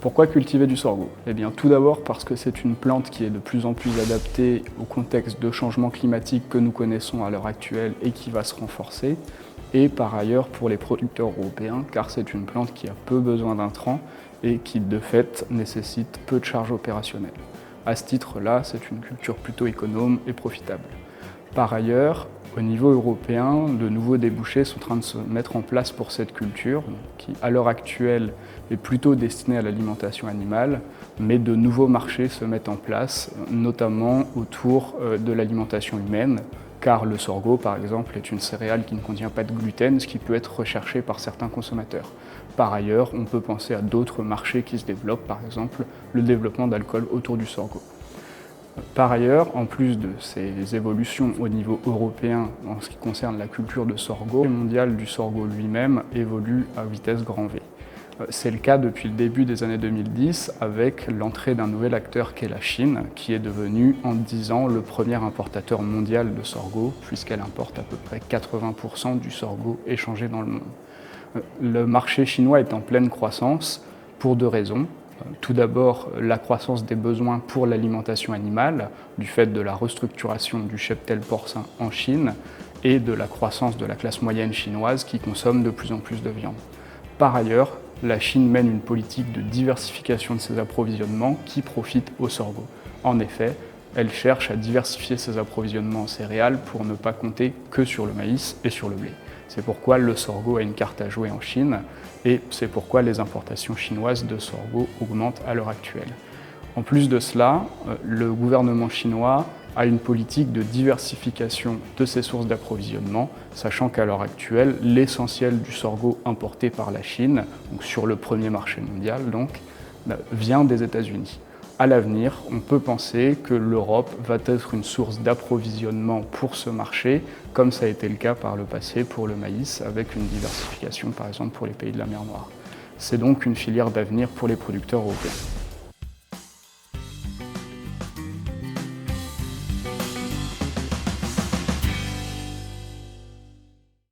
Pourquoi cultiver du sorgho? Eh bien, tout d'abord parce que c'est une plante qui est de plus en plus adaptée au contexte de changement climatique que nous connaissons à l'heure actuelle et qui va se renforcer. Et par ailleurs pour les producteurs européens, car c'est une plante qui a peu besoin d'intrants et qui de fait nécessite peu de charges opérationnelles. À ce titre-là, c'est une culture plutôt économe et profitable. Par ailleurs, au niveau européen, de nouveaux débouchés sont en train de se mettre en place pour cette culture, qui à l'heure actuelle est plutôt destinée à l'alimentation animale, mais de nouveaux marchés se mettent en place, notamment autour de l'alimentation humaine, car le sorgho, par exemple, est une céréale qui ne contient pas de gluten, ce qui peut être recherché par certains consommateurs. Par ailleurs, on peut penser à d'autres marchés qui se développent, par exemple le développement d'alcool autour du sorgho. Par ailleurs, en plus de ces évolutions au niveau européen en ce qui concerne la culture de sorgho, le marché mondial du sorgho lui-même évolue à vitesse grand V. C'est le cas depuis le début des années 2010 avec l'entrée d'un nouvel acteur qui est la Chine, qui est devenue en 10 ans le premier importateur mondial de sorgho, puisqu'elle importe à peu près 80% du sorgho échangé dans le monde. Le marché chinois est en pleine croissance pour deux raisons. Tout d'abord, la croissance des besoins pour l'alimentation animale, du fait de la restructuration du cheptel porcin en Chine et de la croissance de la classe moyenne chinoise qui consomme de plus en plus de viande. Par ailleurs, la Chine mène une politique de diversification de ses approvisionnements qui profite au sorgho. En effet, elle cherche à diversifier ses approvisionnements en céréales pour ne pas compter que sur le maïs et sur le blé. C'est pourquoi le sorgho a une carte à jouer en Chine et c'est pourquoi les importations chinoises de sorgho augmentent à l'heure actuelle. En plus de cela, le gouvernement chinois a une politique de diversification de ses sources d'approvisionnement, sachant qu'à l'heure actuelle, l'essentiel du sorgho importé par la Chine, donc sur le premier marché mondial, vient des États-Unis. À l'avenir, on peut penser que l'Europe va être une source d'approvisionnement pour ce marché, comme ça a été le cas par le passé pour le maïs, avec une diversification par exemple pour les pays de la mer Noire. C'est donc une filière d'avenir pour les producteurs européens.